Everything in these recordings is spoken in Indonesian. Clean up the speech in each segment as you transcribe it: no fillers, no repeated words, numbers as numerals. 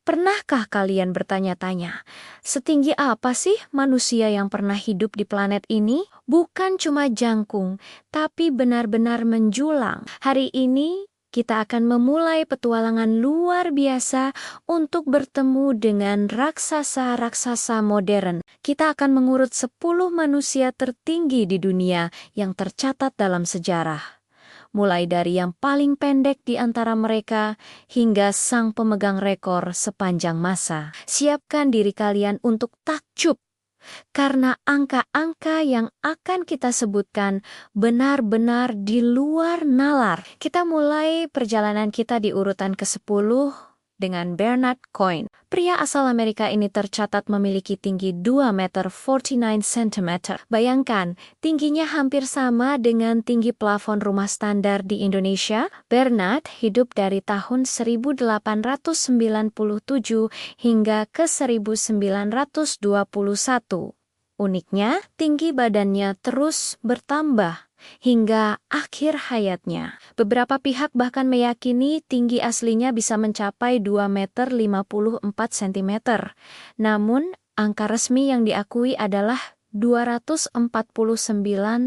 Pernahkah kalian bertanya-tanya, setinggi apa sih manusia yang pernah hidup di planet ini? Bukan cuma jangkung, tapi benar-benar menjulang. Hari ini, kita akan memulai petualangan luar biasa untuk bertemu dengan raksasa-raksasa modern. Kita akan mengurut 10 manusia tertinggi di dunia yang tercatat dalam sejarah. Mulai dari yang paling pendek di antara mereka hingga sang pemegang rekor sepanjang masa. Siapkan diri kalian untuk takjub, karena angka-angka yang akan kita sebutkan benar-benar di luar nalar. Kita mulai perjalanan kita di urutan ke-10 dengan Bernard Coin. Pria asal Amerika ini tercatat memiliki tinggi 2 meter 49 cm. Bayangkan, tingginya hampir sama dengan tinggi plafon rumah standar di Indonesia. Bernard hidup dari tahun 1897 hingga ke 1921. Uniknya, tinggi badannya terus bertambah hingga akhir hayatnya. Beberapa pihak bahkan meyakini tinggi aslinya bisa mencapai 2 meter 54 cm. Namun, angka resmi yang diakui adalah 249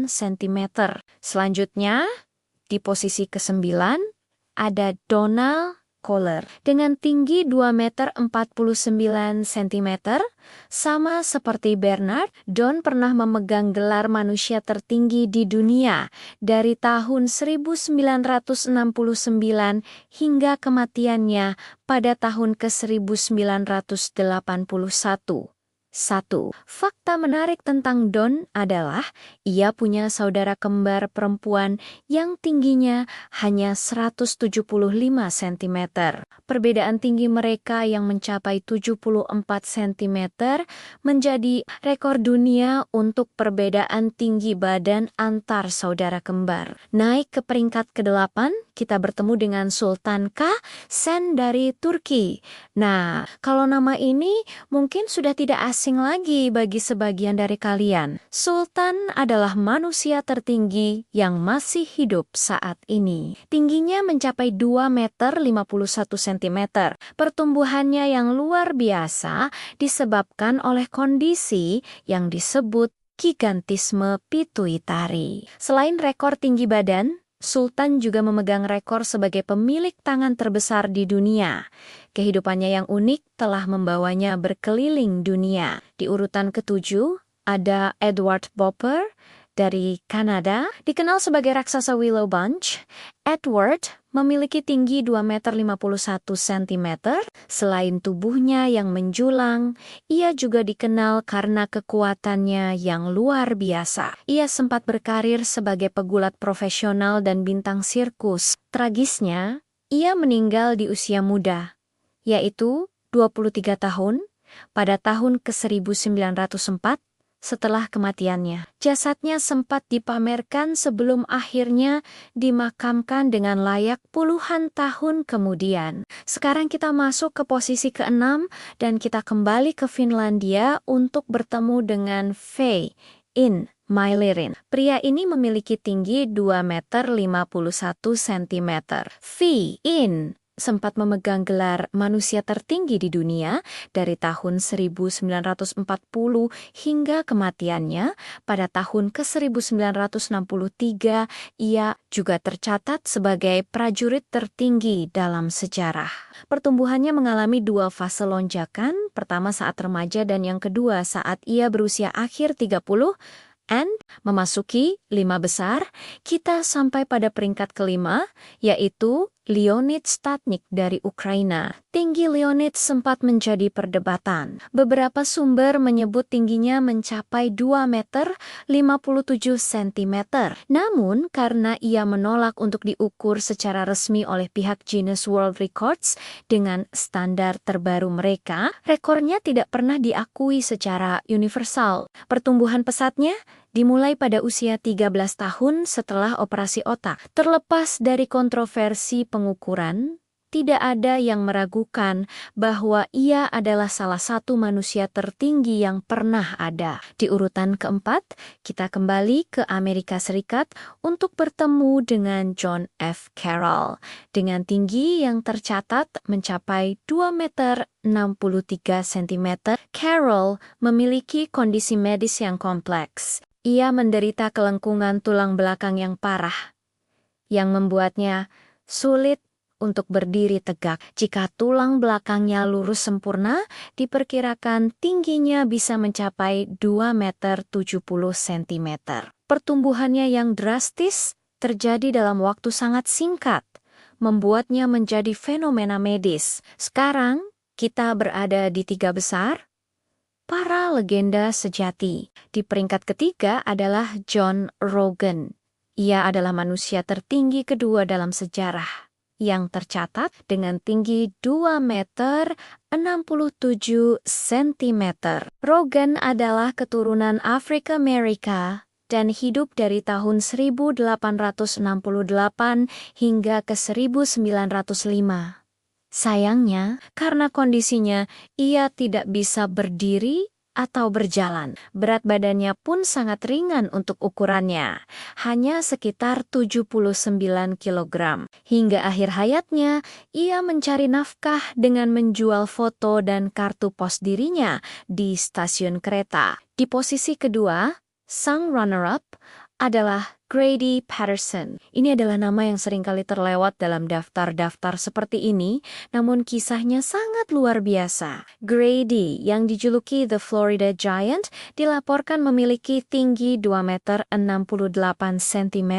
cm. Selanjutnya, di posisi ke-9 ada Donald Kohler dengan tinggi 2 meter 49 cm. Sama seperti Bernard, Don pernah memegang gelar manusia tertinggi di dunia dari tahun 1969 hingga kematiannya pada tahun ke-1981. 1. Fakta menarik tentang Don adalah ia punya saudara kembar perempuan yang tingginya hanya 175 cm. Perbedaan tinggi mereka yang mencapai 74 cm menjadi rekor dunia untuk perbedaan tinggi badan antar saudara kembar. Naik ke peringkat ke-8, kita bertemu dengan Sultan Sen dari Turki. Nah, kalau nama ini mungkin sudah tidak asing lagi bagi sebagian dari kalian. Sultan adalah manusia tertinggi yang masih hidup saat ini. Tingginya mencapai 2 meter 51 cm. Pertumbuhannya yang luar biasa disebabkan oleh kondisi yang disebut gigantisme pituitari. Selain rekor tinggi badan, Sultan juga memegang rekor sebagai pemilik tangan terbesar di dunia. Kehidupannya yang unik telah membawanya berkeliling dunia. Di urutan ke-7 ada Edward Bopper dari Kanada, dikenal sebagai raksasa Willow Bunch. Edward memiliki tinggi 2 meter 51 cm. Selain tubuhnya yang menjulang, ia juga dikenal karena kekuatannya yang luar biasa. Ia sempat berkarir sebagai pegulat profesional dan bintang sirkus. Tragisnya, ia meninggal di usia muda, yaitu 23 tahun, pada tahun ke-1904. Setelah kematiannya, jasadnya sempat dipamerkan sebelum akhirnya dimakamkan dengan layak puluhan tahun kemudian. Sekarang kita masuk ke posisi ke-6 dan kita kembali ke Finlandia untuk bertemu dengan Fei In Mailerin. Pria ini memiliki tinggi 2 meter 51 cm. Fei In sempat memegang gelar manusia tertinggi di dunia dari tahun 1940 hingga kematiannya pada tahun ke-1963. Ia juga tercatat sebagai prajurit tertinggi dalam sejarah. Pertumbuhannya mengalami 2 fase lonjakan, pertama saat remaja dan yang kedua saat ia berusia akhir 30 and memasuki 5 besar. Kita sampai pada peringkat ke-5, yaitu Leonid Statnik dari Ukraina. Tinggi Leonid sempat menjadi perdebatan. Beberapa sumber menyebut tingginya mencapai 2 meter 57 cm. Namun, karena ia menolak untuk diukur secara resmi oleh pihak Guinness World Records dengan standar terbaru mereka, rekornya tidak pernah diakui secara universal. Pertumbuhan pesatnya dimulai pada usia 13 tahun setelah operasi otak. Terlepas dari kontroversi pengukuran, tidak ada yang meragukan bahwa ia adalah salah satu manusia tertinggi yang pernah ada. Di urutan keempat, kita kembali ke Amerika Serikat untuk bertemu dengan John F. Carroll. Dengan tinggi yang tercatat mencapai 2 meter 63 cm, Carroll memiliki kondisi medis yang kompleks. Ia menderita kelengkungan tulang belakang yang parah, yang membuatnya sulit untuk berdiri tegak. Jika tulang belakangnya lurus sempurna, diperkirakan tingginya bisa mencapai 2 meter 70 cm. Pertumbuhannya yang drastis terjadi dalam waktu sangat singkat, membuatnya menjadi fenomena medis. Sekarang, kita berada di 3 besar. Para legenda sejati. Di peringkat ketiga adalah John Rogan. Ia adalah manusia tertinggi kedua dalam sejarah, yang tercatat dengan tinggi 2 meter 67 cm. Rogan adalah keturunan Afrika Amerika dan hidup dari tahun 1868 hingga ke 1905. Sayangnya, karena kondisinya, ia tidak bisa berdiri atau berjalan. Berat badannya pun sangat ringan untuk ukurannya, hanya sekitar 79 kg. Hingga akhir hayatnya, ia mencari nafkah dengan menjual foto dan kartu pos dirinya di stasiun kereta. Di posisi kedua, sang runner-up adalah Grady Patterson. Ini adalah nama yang seringkali terlewat dalam daftar-daftar seperti ini, namun kisahnya sangat luar biasa. Grady, yang dijuluki The Florida Giant, dilaporkan memiliki tinggi 2 meter 68 cm.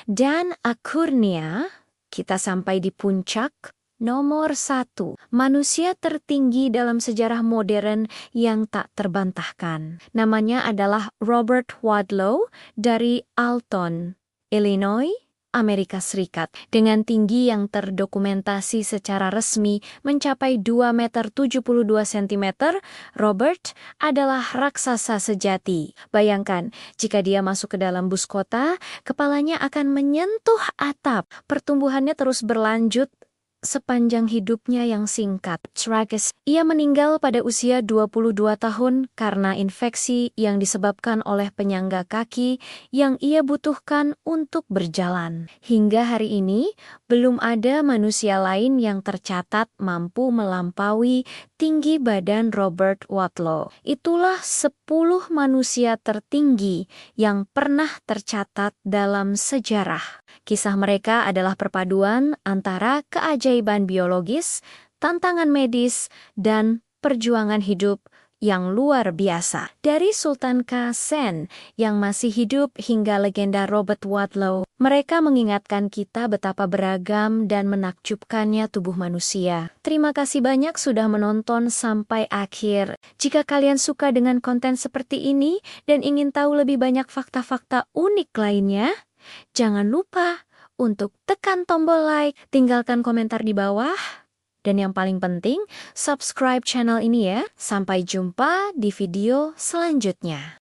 Dan akhirnya, kita sampai di puncak. Nomor 1, manusia tertinggi dalam sejarah modern yang tak terbantahkan. Namanya adalah Robert Wadlow dari Alton, Illinois, Amerika Serikat. Dengan tinggi yang terdokumentasi secara resmi mencapai 2 meter 72 cm, Robert adalah raksasa sejati. Bayangkan, jika dia masuk ke dalam bus kota, kepalanya akan menyentuh atap. Pertumbuhannya terus berlanjut sepanjang hidupnya yang singkat. Tragis, ia meninggal pada usia 22 tahun karena infeksi yang disebabkan oleh penyangga kaki yang ia butuhkan untuk berjalan. Hingga hari ini, belum ada manusia lain yang tercatat mampu melampaui tinggi badan Robert Wadlow. Itulah 10 manusia tertinggi yang pernah tercatat dalam sejarah. Kisah mereka adalah perpaduan antara keajaiban biologis, tantangan medis, dan perjuangan hidup yang luar biasa. Dari Sultan Qasen yang masih hidup hingga legenda Robert Wadlow, mereka mengingatkan kita betapa beragam dan menakjubkannya tubuh manusia. Terima kasih banyak sudah menonton sampai akhir. Jika kalian suka dengan konten seperti ini dan ingin tahu lebih banyak fakta-fakta unik lainnya, jangan lupa untuk tekan tombol like, tinggalkan komentar di bawah, dan yang paling penting, subscribe channel ini ya. Sampai jumpa di video selanjutnya.